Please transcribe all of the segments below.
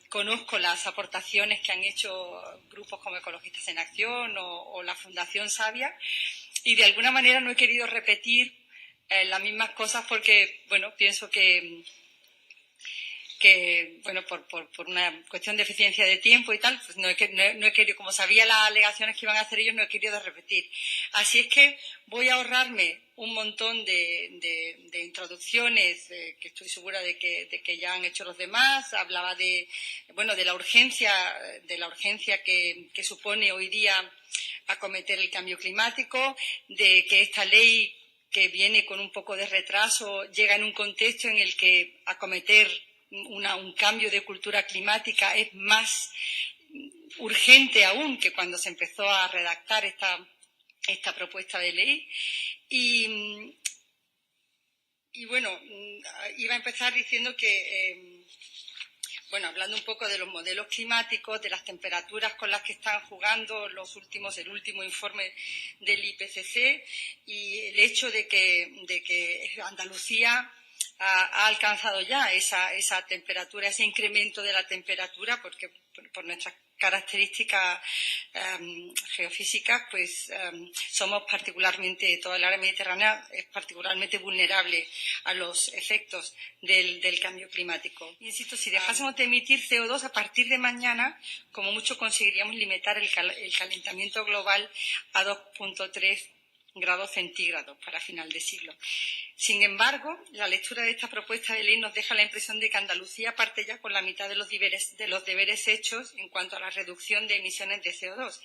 conozco las aportaciones que han hecho grupos como Ecologistas en Acción o la Fundación Savia, y de alguna manera no he querido repetir las mismas cosas porque, bueno, pienso que bueno, por una cuestión de eficiencia de tiempo y tal, pues no he querido, como sabía las alegaciones que iban a hacer ellos, no he querido repetir. Así es que voy a ahorrarme un montón de introducciones que estoy segura de que ya han hecho los demás. Hablaba de la urgencia que supone hoy día acometer el cambio climático, de que esta ley, que viene con un poco de retraso, llega en un contexto en el que acometer un cambio de cultura climática es más urgente aún que cuando se empezó a redactar esta propuesta de ley. Y bueno, iba a empezar diciendo que, hablando un poco de los modelos climáticos, de las temperaturas con las que están jugando el último informe del IPCC, y el hecho de que Andalucía ha alcanzado ya esa temperatura, ese incremento de la temperatura, porque por nuestras características geofísicas, pues somos particularmente, toda el área mediterránea es particularmente vulnerable a los efectos del cambio climático. Insisto, si dejásemos de emitir CO2 a partir de mañana, como mucho conseguiríamos limitar el calentamiento global a 2,3 grados centígrados para final de siglo. Sin embargo, la lectura de esta propuesta de ley nos deja la impresión de que Andalucía parte ya con la mitad de los deberes hechos en cuanto a la reducción de emisiones de CO2.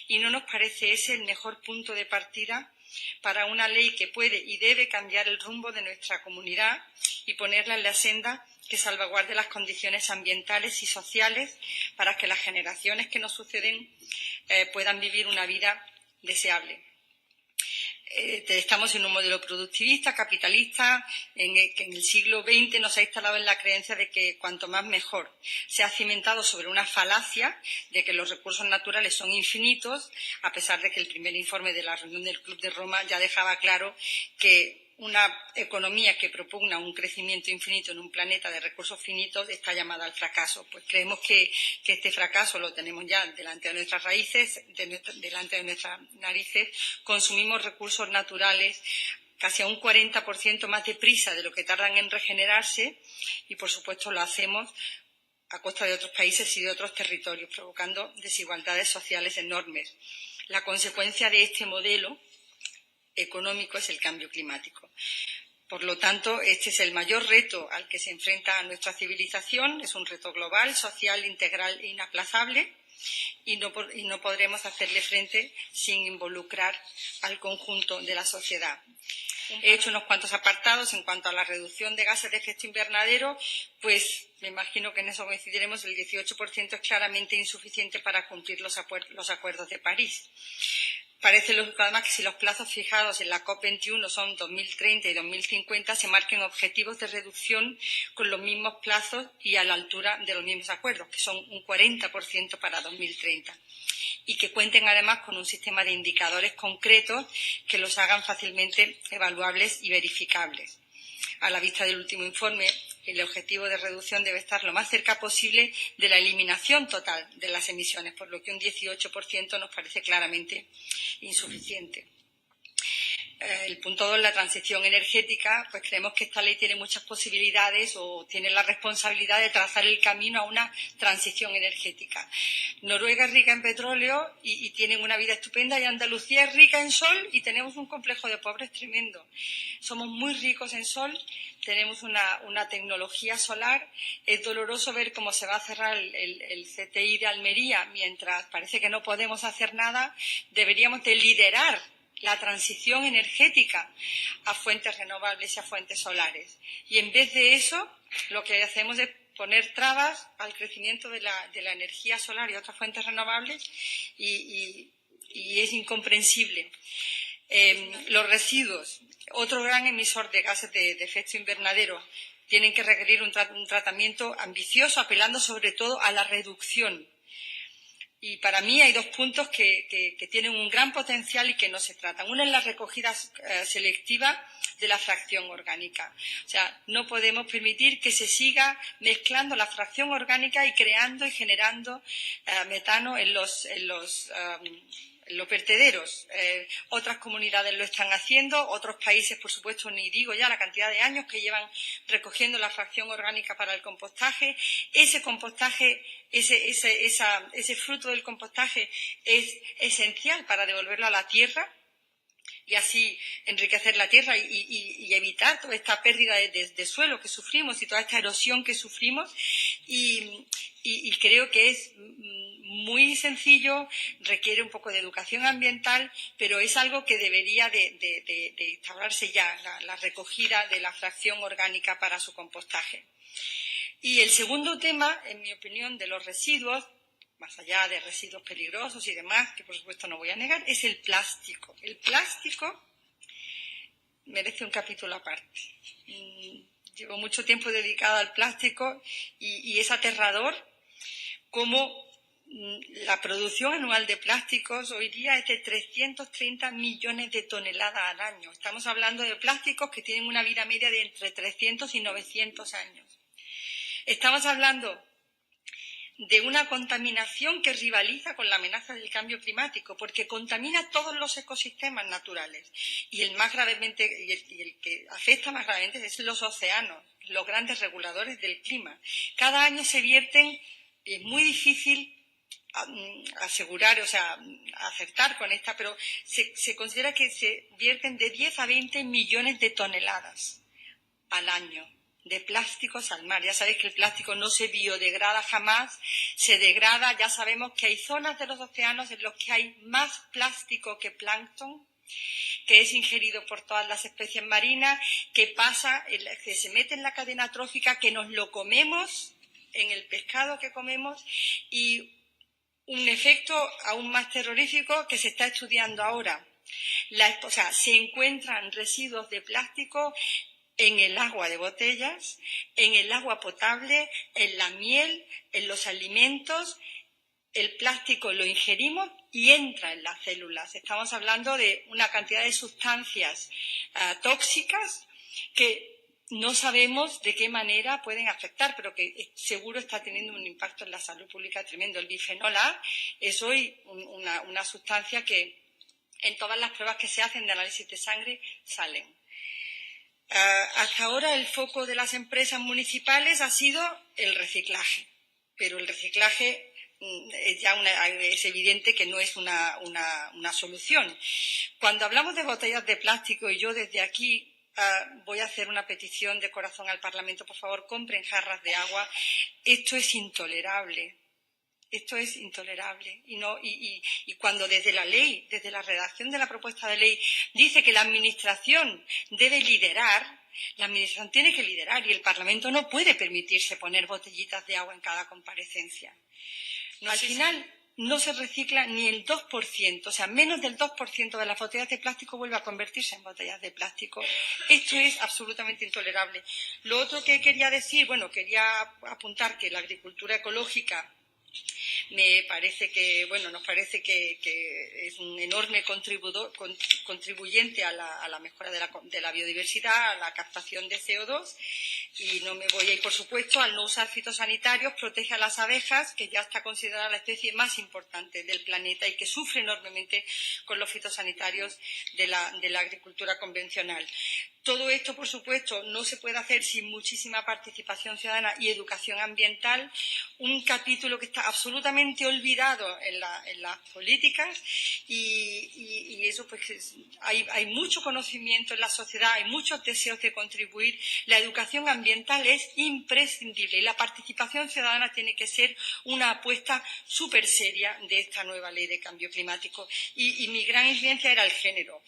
Y no nos parece ese el mejor punto de partida para una ley que puede y debe cambiar el rumbo de nuestra comunidad y ponerla en la senda que salvaguarde las condiciones ambientales y sociales para que las generaciones que nos suceden puedan vivir una vida deseable. Estamos en un modelo productivista, capitalista, que en el siglo XX nos ha instalado en la creencia de que cuanto más mejor. Se ha cimentado sobre una falacia de que los recursos naturales son infinitos, a pesar de que el primer informe de la reunión del Club de Roma ya dejaba claro que una economía que propugna un crecimiento infinito en un planeta de recursos finitos está llamada al fracaso. Pues creemos que este fracaso lo tenemos ya delante de nuestras raíces, delante de nuestras narices. Consumimos recursos naturales casi a un 40% más deprisa de lo que tardan en regenerarse y, por supuesto, lo hacemos a costa de otros países y de otros territorios, provocando desigualdades sociales enormes. La consecuencia de este modelo económico es el cambio climático. Por lo tanto, este es el mayor reto al que se enfrenta nuestra civilización. Es un reto global, social, integral e inaplazable, y no podremos hacerle frente sin involucrar al conjunto de la sociedad. He hecho unos cuantos apartados en cuanto a la reducción de gases de efecto invernadero, pues me imagino que en eso coincidiremos. El 18% es claramente insuficiente para cumplir los acuerdos de París. Parece lógico, además, que si los plazos fijados en la COP21 son 2030 y 2050, se marquen objetivos de reducción con los mismos plazos y a la altura de los mismos acuerdos, que son un 40% para 2030. Y que cuenten, además, con un sistema de indicadores concretos que los hagan fácilmente evaluables y verificables. A la vista del último informe, el objetivo de reducción debe estar lo más cerca posible de la eliminación total de las emisiones, por lo que un 18% nos parece claramente insuficiente. El punto 2, la transición energética, pues creemos que esta ley tiene muchas posibilidades o tiene la responsabilidad de trazar el camino a una transición energética. Noruega es rica en petróleo y tienen una vida estupenda, y Andalucía es rica en sol y tenemos un complejo de pobres tremendo. Somos muy ricos en sol, tenemos una tecnología solar. Es doloroso ver cómo se va a cerrar el CTI de Almería mientras parece que no podemos hacer nada. Deberíamos de liderar la transición energética a fuentes renovables y a fuentes solares. Y en vez de eso, lo que hacemos es poner trabas al crecimiento de la energía solar y otras fuentes renovables, y es incomprensible. Los residuos, otro gran emisor de gases de efecto invernadero, tienen que requerir un tratamiento ambicioso, apelando sobre todo a la reducción. Y para mí hay dos puntos que tienen un gran potencial y que no se tratan. Uno es la recogida selectiva de la fracción orgánica. O sea, no podemos permitir que se siga mezclando la fracción orgánica y creando y generando metano en los vertederos. Otras comunidades lo están haciendo, otros países, por supuesto, ni digo ya la cantidad de años que llevan recogiendo la fracción orgánica para el compostaje. Ese compostaje, ese fruto del compostaje es esencial para devolverlo a la tierra y así enriquecer la tierra y evitar toda esta pérdida de suelo que sufrimos y toda esta erosión que sufrimos. Y creo que es muy sencillo, requiere un poco de educación ambiental, pero es algo que debería de instaurarse ya, la recogida de la fracción orgánica para su compostaje. Y el segundo tema, en mi opinión, de los residuos, más allá de residuos peligrosos y demás, que por supuesto no voy a negar, es el plástico. El plástico merece un capítulo aparte. Llevo mucho tiempo dedicada al plástico y es aterrador cómo la producción anual de plásticos hoy día es de 330 millones de toneladas al año. Estamos hablando de plásticos que tienen una vida media de entre 300 y 900 años. Estamos hablando de una contaminación que rivaliza con la amenaza del cambio climático, porque contamina todos los ecosistemas naturales. Y el que afecta más gravemente es los océanos, los grandes reguladores del clima. Cada año se vierten, es muy difícil asegurar, o sea, acertar con esta, pero se considera que se vierten de 10 a 20 millones de toneladas al año de plásticos al mar. Ya sabéis que el plástico no se biodegrada jamás, se degrada. Ya sabemos que hay zonas de los océanos en los que hay más plástico que plancton, que es ingerido por todas las especies marinas, que se mete en la cadena trófica, que nos lo comemos en el pescado que comemos, y un efecto aún más terrorífico que se está estudiando ahora. Se encuentran residuos de plástico en el agua de botellas, en el agua potable, en la miel, en los alimentos. El plástico lo ingerimos y entra en las células. Estamos hablando de una cantidad de sustancias tóxicas que no sabemos de qué manera pueden afectar, pero que seguro está teniendo un impacto en la salud pública tremendo. El bifenol A es hoy una sustancia que en todas las pruebas que se hacen de análisis de sangre salen. Hasta ahora el foco de las empresas municipales ha sido el reciclaje, pero el reciclaje es evidente que no es una solución. Cuando hablamos de botellas de plástico, y yo desde aquí voy a hacer una petición de corazón al Parlamento, por favor, compren jarras de agua. Esto es intolerable. Esto es intolerable. Y cuando desde la ley, desde la redacción de la propuesta de ley, dice que la Administración debe liderar, la Administración tiene que liderar y el Parlamento no puede permitirse poner botellitas de agua en cada comparecencia. Al final no se recicla ni el 2%, o sea, menos del 2% de las botellas de plástico vuelve a convertirse en botellas de plástico. Esto es absolutamente intolerable. Lo otro que quería decir, quería apuntar que la agricultura ecológica nos parece que es un enorme contribuyente a la mejora de la biodiversidad, a la captación de CO2, y no me voy a ir, por supuesto, al no usar fitosanitarios, protege a las abejas, que ya está considerada la especie más importante del planeta y que sufre enormemente con los fitosanitarios de la agricultura convencional. Todo esto, por supuesto, no se puede hacer sin muchísima participación ciudadana y educación ambiental, un capítulo que está absolutamente olvidado en las políticas y eso pues hay mucho conocimiento en la sociedad, hay muchos deseos de contribuir. La educación ambiental es imprescindible y la participación ciudadana tiene que ser una apuesta súper seria de esta nueva ley de cambio climático. Y mi gran incidencia era el género.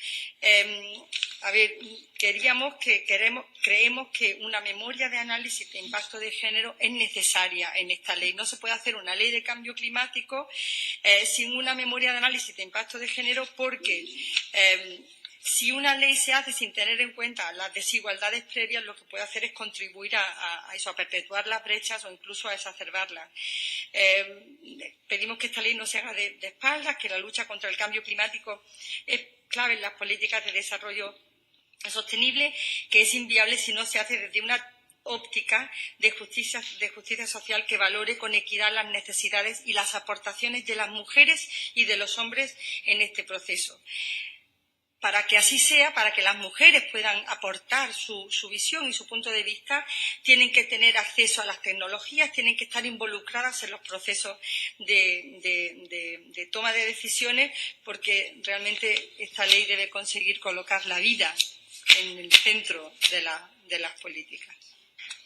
Creemos que una memoria de análisis de impacto de género es necesaria en esta ley. No se puede hacer una ley de cambio climático sin una memoria de análisis de impacto de género porque Si una ley se hace sin tener en cuenta las desigualdades previas, lo que puede hacer es contribuir a eso, a perpetuar las brechas o incluso a exacerbarlas. Pedimos que esta ley no se haga de espaldas, que la lucha contra el cambio climático es clave en las políticas de desarrollo sostenible, que es inviable si no se hace desde una óptica de justicia social que valore con equidad las necesidades y las aportaciones de las mujeres y de los hombres en este proceso. Para que así sea, para que las mujeres puedan aportar su visión y su punto de vista, tienen que tener acceso a las tecnologías, tienen que estar involucradas en los procesos de toma de decisiones, porque realmente esta ley debe conseguir colocar la vida en el centro de las políticas.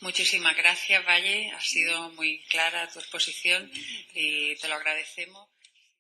Muchísimas gracias, Valle. Ha sido muy clara tu exposición y te lo agradecemos.